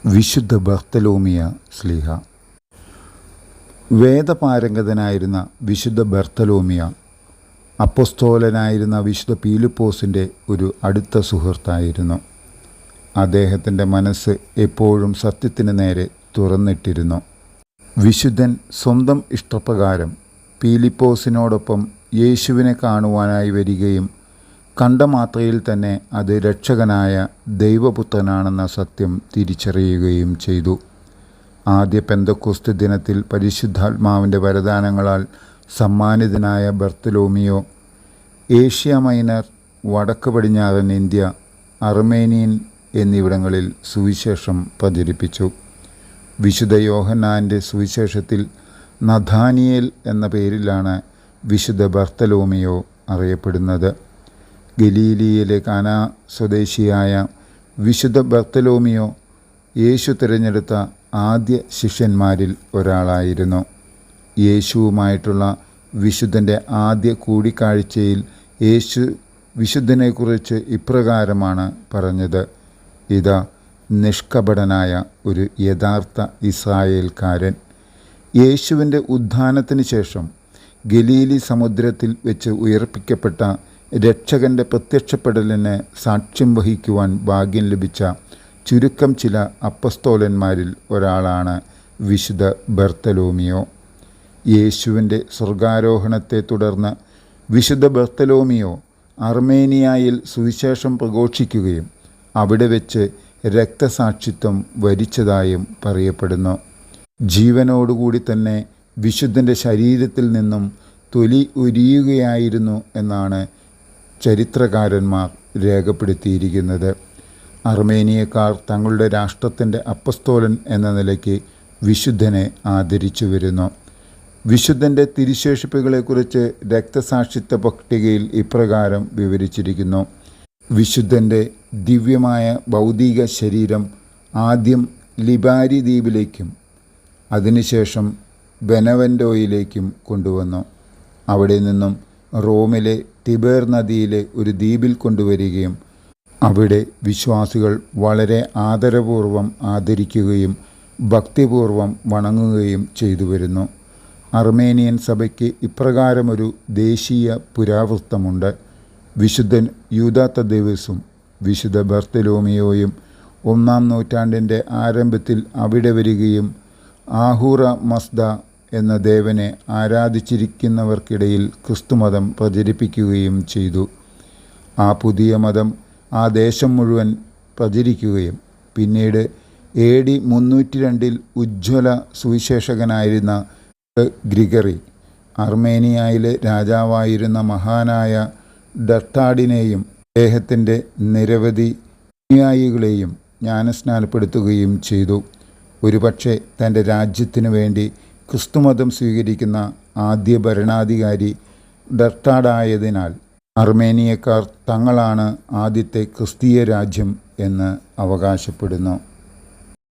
വിശുദ്ധ ബർത്തലോമിയ ശ്ലീഹ. വേദപാരംഗതനായിരുന്ന വിശുദ്ധ ബർത്തലോമിയ അപ്പൊസ്തോലനായിരുന്ന വിശുദ്ധ പീലിപ്പോസിൻ്റെ ഒരു അടുത്ത സുഹൃത്തായിരുന്നു. അദ്ദേഹത്തിൻ്റെ മനസ്സ് എപ്പോഴും സത്യത്തിന് നേരെ തുറന്നിട്ടിരുന്നു. വിശുദ്ധൻ സ്വന്തം ഇഷ്ടപ്രകാരം പീലിപ്പോസിനോടൊപ്പം യേശുവിനെ കാണുവാനായി വരികയും കണ്ട മാത്രയിൽ തന്നെ അത് രക്ഷകനായ ദൈവപുത്രനാണെന്ന സത്യം തിരിച്ചറിയുകയും ചെയ്തു. ആദ്യ പെന്തക്കോസ്ത് ദിനത്തിൽ പരിശുദ്ധാത്മാവിൻ്റെ വരദാനങ്ങളാൽ സമ്മാനിതനായ ബർത്തലോമിയോ ഏഷ്യ മൈനർ, വടക്ക് പടിഞ്ഞാറൻ ഇന്ത്യ, അർമേനിയൻ എന്നിവിടങ്ങളിൽ സുവിശേഷം പ്രചരിപ്പിച്ചു. വിശുദ്ധ യോഹന്നാൻ്റെ സുവിശേഷത്തിൽ നഥാനിയേൽ എന്ന പേരിലാണ് വിശുദ്ധ ബർത്തലോമിയോ അറിയപ്പെടുന്നത്. ഗലീലിയിലെ കാനാ സ്വദേശിയായ വിശുദ്ധ ബർത്തലോമിയോ യേശു തിരഞ്ഞെടുത്ത ആദ്യ ശിഷ്യന്മാരിൽ ഒരാളായിരുന്നു. യേശുവുമായിട്ടുള്ള വിശുദ്ധൻ്റെ ആദ്യ കൂടിക്കാഴ്ചയിൽ യേശു വിശുദ്ധനെക്കുറിച്ച് ഇപ്രകാരമാണ് പറഞ്ഞത്: ഇതാ നിഷ്കപടനായ ഒരു യഥാർത്ഥ ഇസ്രായേൽക്കാരൻ. യേശുവിൻ്റെ ഉത്ഥാനത്തിന് ശേഷം ഗലീലി സമുദ്രത്തിൽ വെച്ച് ഉയർപ്പിക്കപ്പെട്ട രക്ഷകൻ്റെ പ്രത്യക്ഷപ്പെടലിന് സാക്ഷ്യം വഹിക്കുവാൻ ഭാഗ്യം ലഭിച്ച ചുരുക്കം ചില അപ്പസ്തോലന്മാരിൽ ഒരാളാണ് വിശുദ്ധ ബർത്തലോമിയോ. യേശുവിൻ്റെ സ്വർഗാരോഹണത്തെ തുടർന്ന് വിശുദ്ധ ബർത്തലോമിയോ അർമേനിയയിൽ സുവിശേഷം പ്രഘോഷിക്കുകയും അവിടെ വെച്ച് രക്തസാക്ഷിത്വം വരിച്ചതായും പറയപ്പെടുന്നു. ജീവനോടുകൂടി തന്നെ വിശുദ്ധൻ്റെ ശരീരത്തിൽ നിന്നും തൊലി ഉരിയുകയായിരുന്നു എന്നാണ് ചരിത്രകാരന്മാർ രേഖപ്പെടുത്തിയിരിക്കുന്നത്. അർമേനിയക്കാർ തങ്ങളുടെ രാഷ്ട്രത്തിൻ്റെ അപ്പസ്തോലൻ എന്ന നിലയ്ക്ക് വിശുദ്ധനെ ആദരിച്ചു വരുന്നു. വിശുദ്ധൻ്റെ തിരുശേഷിപ്പുകളെക്കുറിച്ച് രക്തസാക്ഷിത്വ പട്ടികയിൽ ഇപ്രകാരം വിവരിച്ചിരിക്കുന്നു: വിശുദ്ധൻ്റെ ദിവ്യമായ ഭൗതിക ശരീരം ആദ്യം ലിബാരി ദ്വീപിലേക്കും അതിനുശേഷം ബെനവൻറ്റോയിലേക്കും കൊണ്ടുവന്നു. അവിടെ നിന്നും റോമിലെ ടിബേർ നദിയിലെ ഒരു ദ്വീപിൽ കൊണ്ടുവരികയും അവിടെ വിശ്വാസികൾ വളരെ ആദരപൂർവ്വം ആദരിക്കുകയും ഭക്തിപൂർവ്വം വണങ്ങുകയും ചെയ്തു വരുന്നു. അർമേനിയൻ സഭയ്ക്ക് ഇപ്രകാരമൊരു ദേശീയ പുരാവൃത്തമുണ്ട്: വിശുദ്ധൻ യൂദാ തദ്ദേവൂസും വിശുദ്ധ ബർത്തലോമിയോയും 1-ാം നൂറ്റാണ്ടിൻ്റെ ആരംഭത്തിൽ അവിടെ വരികയും ആഹൂറ മസ്ദ എന്ന ദേവനെ ആരാധിച്ചിരിക്കുന്നവർക്കിടയിൽ ക്രിസ്തുമതം പ്രചരിപ്പിക്കുകയും ചെയ്തു. ആ പുതിയ മതം ആ ദേശം മുഴുവൻ പ്രചരിക്കുകയും പിന്നീട് AD 302 ഉജ്ജ്വല സുവിശേഷകനായിരുന്ന ഗ്രിഗറി, അർമേനിയയിലെ രാജാവായിരുന്ന മഹാനായ ഡർട്ടാഡിനെയും അദ്ദേഹത്തിൻ്റെ നിരവധി അനുയായികളെയും ജ്ഞാനസ്നാനപ്പെടുത്തുകയും ചെയ്തു. ഒരുപക്ഷെ തൻ്റെ രാജ്യത്തിനു വേണ്ടി ക്രിസ്തുമതം സ്വീകരിക്കുന്ന ആദ്യ ഭരണാധികാരി ഡർട്ടാഡായതിനാൽ അർമേനിയക്കാർ തങ്ങളാണ് ആദ്യത്തെ ക്രിസ്തീയ രാജ്യം എന്ന് അവകാശപ്പെടുന്നു.